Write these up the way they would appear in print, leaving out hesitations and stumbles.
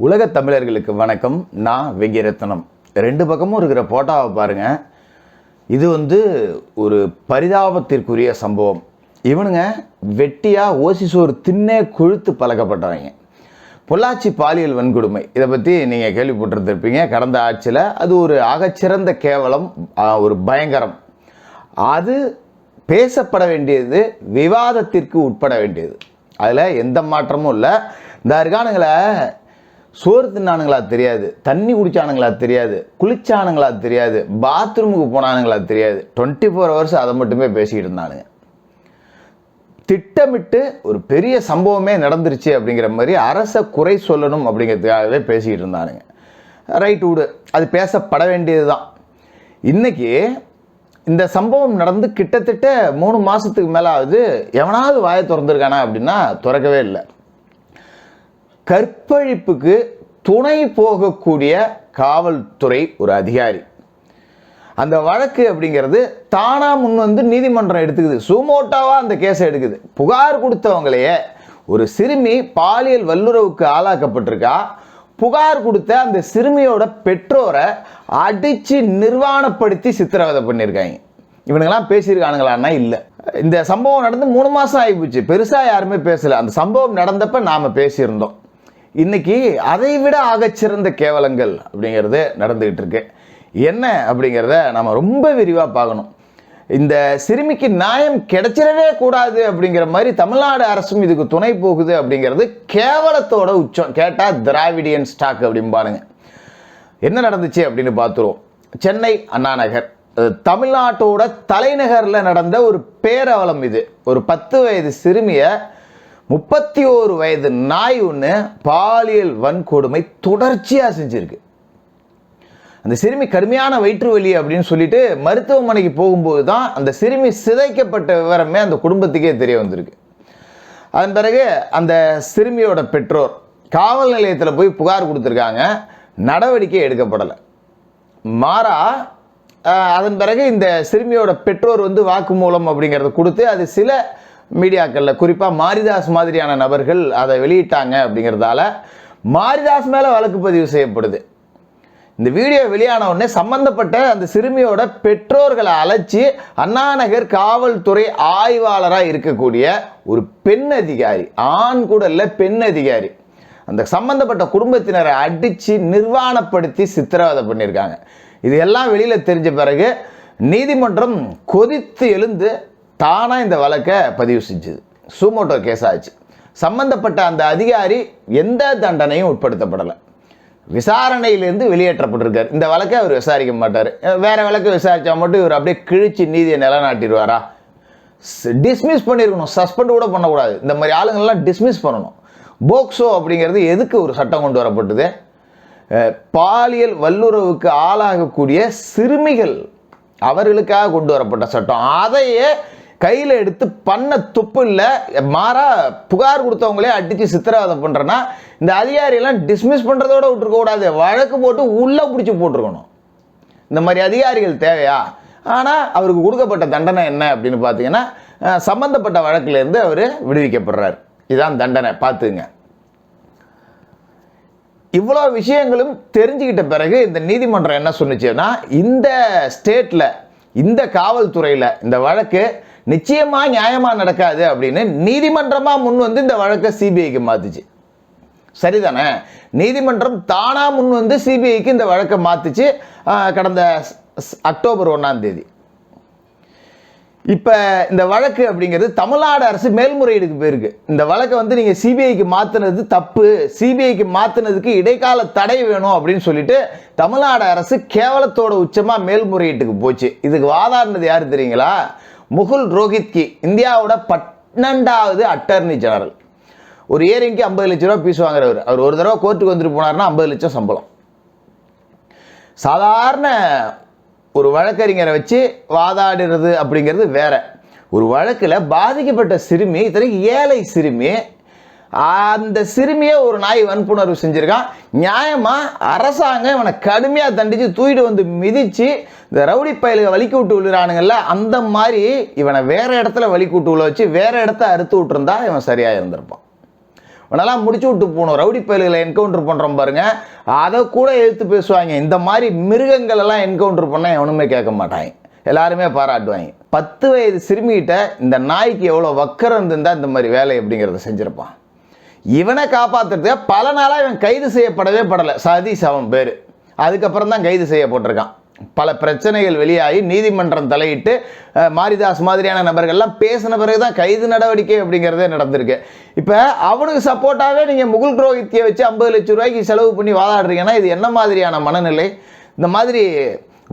உலக தமிழர்களுக்கு வணக்கம். நான் வெங்கிரத்னம். ரெண்டு பக்கமும் இருக்கிற போட்டோவை பாருங்கள். இது ஒரு பரிதாபத்திற்குரிய சம்பவம். இவனுங்க வெட்டியாக ஓசி சோறு தின்னே கொழுத்து பழக்கப்பட்டவங்க. பொள்ளாச்சி பாலியல் வன்கொடுமை இதை பற்றி நீங்கள் கேள்விப்பட்டிருந்திருப்பீங்க. கடந்த ஆட்சியில் அது ஒரு ஆகச்சிறந்த கேவலம், ஒரு பயங்கரம். அது பேசப்பட வேண்டியது, விவாதத்திற்கு உட்பட வேண்டியது. அதில் எந்த மாற்றமும் இல்லை. இந்த இருக்கானுங்களை சோறு தின்னானுங்களா தெரியாது, தண்ணி குடிச்சானுங்களா தெரியாது, குளிச்சானுங்களா தெரியாது, பாத்ரூமுக்கு போனானுங்களா தெரியாது. 24 hours அதை மட்டுமே பேசிக்கிட்டு இருந்தானுங்க. திட்டமிட்டு ஒரு பெரிய சம்பவமே நடந்துருச்சு அப்படிங்கிற மாதிரி அரசை குறை சொல்லணும் அப்படிங்கிறதுக்காகவே பேசிக்கிட்டு இருந்தானுங்க. ரைட் விடு, அது பேசப்பட வேண்டியது தான். இன்னைக்கு இந்த சம்பவம் நடந்து கிட்டத்தட்ட 3 மாதத்துக்கு மேலே ஆகுது. எவனாவது வாயை திறந்துருக்கானா அப்படின்னா திறக்கவே இல்லை. கற்பழிப்புக்கு துணை போகக்கூடிய காவல்துறை ஒரு அதிகாரி, அந்த வழக்கு அப்படிங்கிறது தானா முன் நீதிமன்றம் எடுத்துக்குது. சுமோட்டாவா அந்த கேஸை எடுக்குது. புகார் கொடுத்தவங்களையே, ஒரு சிறுமி பாலியல் வல்லுறவுக்கு ஆளாக்கப்பட்டிருக்கா, புகார் கொடுத்த அந்த சிறுமியோட பெற்றோரை அடித்து நிர்வாணப்படுத்தி சித்திரவதை பண்ணியிருக்காங்க. இவனுங்கெல்லாம் பேசியிருக்கானுங்களான்னா இல்லை. இந்த சம்பவம் நடந்து 3 மாதம் ஆகிப்போச்சு. பெருசாக யாருமே பேசலை. அந்த சம்பவம் நடந்தப்ப நாம் பேசியிருந்தோம். இன்னைக்கு அதை விட ஆகச்சிறந்த கேவலங்கள் அப்படிங்கிறது நடந்துகிட்டு இருக்கு. என்ன அப்படிங்கிறத நம்ம ரொம்ப விரிவாக பார்க்கணும். இந்த சிறுமிக்கு நியாயம் கிடைச்சிடவே கூடாது அப்படிங்கிற மாதிரி தமிழ்நாடு அரசும் இதுக்கு துணை போகுது அப்படிங்கிறது கேவலத்தோட உச்சம். கேட்டால் திராவிடியன் ஸ்டாக் அப்படிம்பானுங்க. என்ன நடந்துச்சு அப்படின்னு பார்த்துருவோம். சென்னை அண்ணா நகர், தமிழ்நாட்டோட தலைநகரில் நடந்த ஒரு பேரவலம் இது. ஒரு 10 வயது சிறுமியை 31 வயது நாய் ஒன்று பாலியல் வன்கொடுமை தொடர்ச்சியாக செஞ்சிருக்கு. அந்த சிறுமி கடுமையான வயிற்று வலி அப்படின்னு சொல்லிட்டு மருத்துவமனைக்கு போகும்போது தான் அந்த சிறுமி சிதைக்கப்பட்ட விவரமே அந்த குடும்பத்துக்கே தெரிய வந்திருக்கு. அதன் பிறகு அந்த சிறுமியோட பெற்றோர் காவல் நிலையத்தில் போய் புகார் கொடுத்துருக்காங்க. நடவடிக்கை எடுக்கப்படலை. மாறா அதன் பிறகு இந்த சிறுமியோட பெற்றோர் வாக்குமூலம் அப்படிங்கிறத கொடுத்து அது சில மீடியாக்களில், குறிப்பாக மாரிதாஸ் மாதிரியான நபர்கள் அதை வெளியிட்டாங்க. அப்படிங்கிறதால மாரிதாஸ் மேலே வழக்கு பதிவு செய்யப்படுது. இந்த வீடியோ வெளியான உடனே சம்பந்தப்பட்ட அந்த சிறுமியோட பெற்றோர்களை அழைச்சி அண்ணாநகர் காவல்துறை ஆய்வாளராக இருக்கக்கூடிய ஒரு பெண் அதிகாரி, ஆண் கூட இல்லை, பெண் அதிகாரி, அந்த சம்பந்தப்பட்ட குடும்பத்தினரை அடித்து நிர்வாணப்படுத்தி சித்திரவதை பண்ணியிருக்காங்க. இது எல்லாம் வெளியில் தெரிஞ்ச பிறகு நீதிமன்றம் கொதித்து எழுந்து தானாக இந்த வழக்கை பதிவு செஞ்சது. சுமோட்டோ கேஸ் ஆச்சு. சம்பந்தப்பட்ட அந்த அதிகாரி எந்த தண்டனையும் உட்படுத்தப்படலை. விசாரணையிலேருந்து வெளியேற்றப்பட்டிருக்கார். இந்த வழக்கை அவர் விசாரிக்க மாட்டார். வேற வழக்கை விசாரித்தா மட்டும் இவர் அப்படியே கிழிச்சு நீதியை நிலைநாட்டிடுவாரா? டிஸ்மிஸ் பண்ணியிருக்கணும். சஸ்பெண்ட் கூட பண்ணக்கூடாது. இந்த மாதிரி ஆளுங்கள்லாம் டிஸ்மிஸ் பண்ணணும். போக்சோ அப்படிங்கிறது எதுக்கு ஒரு சட்டம் கொண்டு வரப்பட்டது? பாலியல் வல்லுறவுக்கு ஆளாகக்கூடிய சிறுமிகள் அவர்களுக்காக கொண்டு வரப்பட்ட சட்டம். அதையே கையில் எடுத்து பண்ண துப்பு இல்லை. மாறா புகார் கொடுத்தவங்களே அடித்து சித்திரவதை பண்ணுறேன்னா இந்த அதிகாரியெல்லாம் டிஸ்மிஸ் பண்ணுறதோட விட்டுருக்கக்கூடாது, வழக்கு போட்டு உள்ளே பிடிச்சி போட்டிருக்கணும். இந்த மாதிரி அதிகாரிகள் தேவையா? ஆனால் அவருக்கு கொடுக்கப்பட்ட தண்டனை என்ன அப்படின்னு பார்த்தீங்கன்னா, சம்பந்தப்பட்ட வழக்கிலேருந்து அவர் விடுவிக்கப்படுறார். இதுதான் தண்டனை. பார்த்துங்க. இவ்வளோ விஷயங்களும் தெரிஞ்சுக்கிட்ட பிறகு இந்த நீதிமன்றம் என்ன சொன்னிச்சுன்னா, இந்த ஸ்டேட்டில், இந்த காவல்துறையில் இந்த வழக்கு நிச்சயமாக நியாயமாக நடக்காது அப்படின்னு நீதிமன்றமாக முன் இந்த வழக்கை சிபிஐக்கு மாற்றுச்சு. சரிதானே? நீதிமன்றம் தானாக முன் சிபிஐக்கு இந்த வழக்கை மாற்றுச்சு கடந்த அக்டோபர் 1ஆம் தேதி. இப்போ இந்த வழக்கு அப்படிங்கிறது தமிழ்நாடு அரசு மேல்முறையீடுக்கு போயிருக்கு. இந்த வழக்கை நீங்கள் சிபிஐக்கு மாற்றினது தப்பு, சிபிஐக்கு மாற்றினதுக்கு இடைக்கால தடை வேணும் அப்படின்னு சொல்லிட்டு தமிழ்நாடு அரசு கேவலத்தோட உச்சமாக மேல்முறையீட்டுக்கு போச்சு. இதுக்கு வாதாடினது யார் தெரியுங்களா? முகுல் ரோஹித்கி, இந்தியாவோட 12வது அட்டர்னி ஜெனரல். ஒரு இயரிங்க்கு 50 லட்ச ரூபா பீஸ் வாங்குறவர். அவர் ஒரு தடவை கோர்ட்டுக்கு வந்துட்டு போனார்னா 50 லட்சம் சம்பளம். சாதாரண ஒரு வழக்கறிஞரை வச்சு வாதாடுறது அப்படிங்கிறது வேற. ஒரு வழக்கில் பாதிக்கப்பட்ட சிறுமி, இத்தனைக்கு ஏழை சிறுமி, அந்த சிறுமியை ஒரு நாய் வன்புணர்வு செஞ்சிருக்கான். நியாயமா அரசாங்கம் இவனை கடுமையாக தண்டிச்சு தூக்கிட்டு மிதிச்சு இந்த ரவுடி பயலுக வலிக்கு விட்டு விழுறானுங்கல்ல, அந்த மாதிரி இவனை வேற இடத்துல வலிக்கு விட்டு விழ வச்சு வேற இடத்த அறுத்து விட்டுருந்தா இவன் சரியா இருந்திருப்பான். இவனெல்லாம் முடிச்சு விட்டு போகணும், ரவுடி பயல்களை என்கவுண்டர் பண்ணுறோம் பாருங்க, அதை கூட எடுத்து பேசுவாங்க. இந்த மாதிரி மிருகங்கள் எல்லாம் என்கவுண்டர் பண்ணால் எவனுமே கேட்க மாட்டாங்க, எல்லாருமே பாராட்டுவாங்க. 10 வயது சிறுமிகிட்ட இந்த நாய்க்கு எவ்வளோ வக்கரம் இருந்தால் இந்த மாதிரி வேலை அப்படிங்கிறத செஞ்சுருப்பான். இவனை காப்பாற்றுறதுக்கு பல நாளாக இவன் கைது செய்யப்படவே படலை. சதீஷ் அவன் பேர். அதுக்கப்புறம் தான் கைது செய்யப்பட்டிருக்கான். பல பிரச்சனைகள் வெளியாகி நீதிமன்றம் தலையிட்டு மாரிதாஸ் மாதிரியான நபர்கள்லாம் பேசின பிறகு தான் கைது நடவடிக்கை அப்படிங்கிறதே நடந்திருக்கு. இப்போ அவனுக்கு சப்போர்ட்டாகவே நீங்கள் முகுல் ரோஹித்தியை வச்சு 50 லட்சம் ரூபாய்க்கு செலவு பண்ணி வாதாடுறீங்கன்னா இது என்ன மாதிரியான மனநிலை? இந்த மாதிரி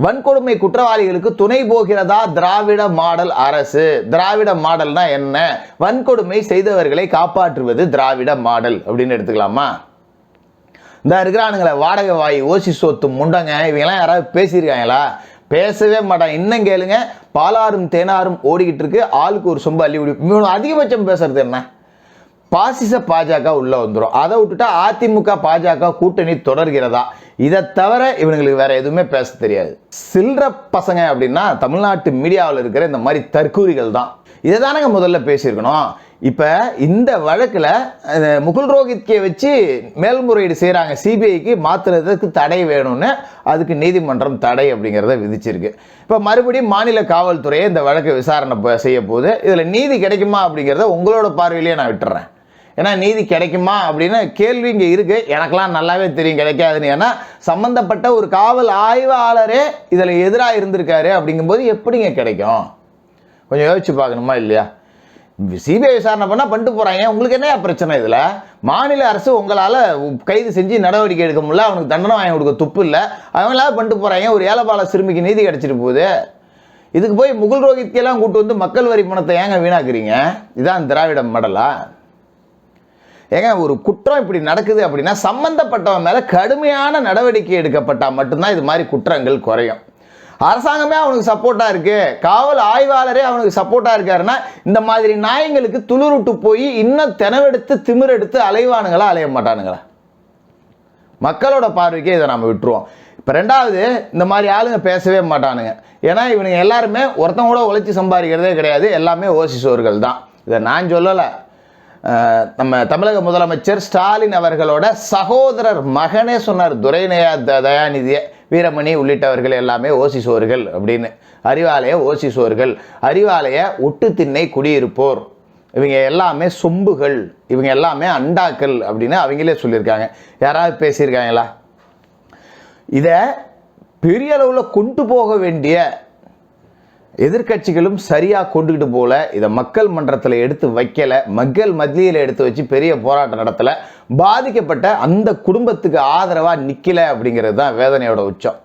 வன்கொடுமை குற்றவாளிகளுக்கு துணை போகிறதா திராவிட மாடல் அரசு? திராவிட மாடல்னா என்ன? வன்கொடுமை செய்தவர்களை காப்பாற்றுவது திராவிட மாடல் அப்படின்னு எடுத்துக்கலாமா? இந்த இருக்கிறானுங்களே வாடகை வாய், ஓசி சொத்து முண்டங்க, இவங்கெல்லாம் யாராவது பேசியிருக்காங்களா? பேசவே மாட்டாங்க. இன்னும் கேளுங்க, பாலாறும் தேனாரும் ஓடிக்கிட்டு இருக்கு, ஆளுக்கு ஒரு சொம்பு அள்ளி விடி. அதிகபட்சம் பேசுறது என்ன? பாசிச பாஜக உள்ள வந்துடும். அதை விட்டுட்டா அதிமுக பாஜக கூட்டணி தொடர்கிறதா? இதை தவிர இவங்களுக்கு வேற எதுவுமே பேச தெரியாது. சில்ற பசங்க அப்படின்னா தமிழ்நாட்டு மீடியாவில் இருக்கிற இந்த மாதிரி தற்கூரிகள் தான். இதை தானங்க முதல்ல பேசியிருக்கணும். இப்போ இந்த வழக்கில் முகுல் ரோஹித்கே வச்சு மேல்முறையீடு செய்கிறாங்க. சிபிஐக்கு மாற்றுறதுக்கு தடை வேணும்னு அதுக்கு நீதிமன்றம் தடை அப்படிங்கிறத விதிச்சிருக்கு. இப்போ மறுபடியும் மாநில காவல்துறையை இந்த வழக்கை விசாரணை செய்ய போது இதில் நீதி கிடைக்குமா அப்படிங்கிறத உங்களோட பார்வையிலேயே நான் விட்டுறேன். ஏன்னா நீதி கிடைக்குமா அப்படின்னு கேள்வி இங்கே இருக்குது. எனக்கெல்லாம் நல்லாவே தெரியும் கிடைக்காதுன்னு. ஏன்னா சம்மந்தப்பட்ட ஒரு காவல் ஆய்வாளரே இதில் எதிராக இருந்திருக்காரு. அப்படிங்கும்போது எப்படிங்க கிடைக்கும்? கொஞ்சம் யோசிச்சு பார்க்கணுமா இல்லையா? சிபிஐ விசாரணை பண்ணால் பண்ணிட்டு போகிறாங்க. உங்களுக்கு என்ன பிரச்சனை? இதில் மாநில அரசு உங்களால் கைது செஞ்சு நடவடிக்கை எடுக்க முடியல, அவனுக்கு தண்டனை வாங்கி கொடுக்க துப்பு இல்லை, அவங்களால பண்ணிட்டு போகிறாங்க. ஒரு ஏழைபால சிறுமிக்கு நீதி கிடைச்சிட்டு போகுது. இதுக்கு போய் முகுல் ரோஹித்கெல்லாம் கூட்டு வந்து மக்கள் வரி பணத்தை ஏங்க வீணாக்குறீங்க? இதான் திராவிட மாடலா? ஏங்க ஒரு குற்றம் இப்படி நடக்குது அப்படின்னா சம்பந்தப்பட்டவன் மேலே கடுமையான நடவடிக்கை எடுக்கப்பட்டால் மட்டும்தான் இது மாதிரி குற்றங்கள் குறையும். அரசாங்கமே அவனுக்கு சப்போர்ட்டாக இருக்கு, காவல் ஆய்வாளரே அவனுக்கு சப்போர்ட்டாக இருக்காருன்னா இந்த மாதிரி நாயங்களுக்கு துளிருட்டு போய் இன்னும் தினவெடுத்து திமிரெடுத்து அலைவானுங்களா அலைய மாட்டானுங்களா? மக்களோட பார்வைக்கே இதை நம்ம விட்டுருவோம். இப்போ ரெண்டாவது, இந்த மாதிரி ஆளுங்க பேசவே மாட்டானுங்க. ஏன்னா இவனுங்க எல்லாருமே ஒருத்தன் கூட உழைச்சி சம்பாதிக்கிறதே கிடையாது, எல்லாமே ஓசி சோர்கள் தான். இதை நான் சொல்லலை, நம்ம தமிழக முதலமைச்சர் ஸ்டாலின் அவர்களோட சகோதரர் மகனே சொன்னார். துரைநயா தயாநிதிய வீரமணி உள்ளிட்டவர்கள் எல்லாமே ஓசி சோர்கள் அப்படின்னு. அறிவாலய ஓசி சோர்கள், அறிவாலய ஒட்டு திண்ணை குடியிருப்போர், இவங்க எல்லாமே சொம்புகள், இவங்க எல்லாமே அண்டாக்கள் அப்படின்னு அவங்களே சொல்லியிருக்காங்க. யாராவது பேசியிருக்காங்களா? இதை பெரிய அளவில் கொண்டு போக வேண்டிய எதிர்கட்சிகளும் சரியாக கொண்டுகிட்டு போல, இதை மக்கள் மன்றத்தில் எடுத்து வைக்கலை, மக்கள் மத்தியில் எடுத்து வச்சு பெரிய போராட்டம் நடத்தலை, பாதிக்கப்பட்ட அந்த குடும்பத்துக்கு ஆதரவாக நிற்கலை அப்படிங்கிறது தான் வேதனையோட உச்சம்.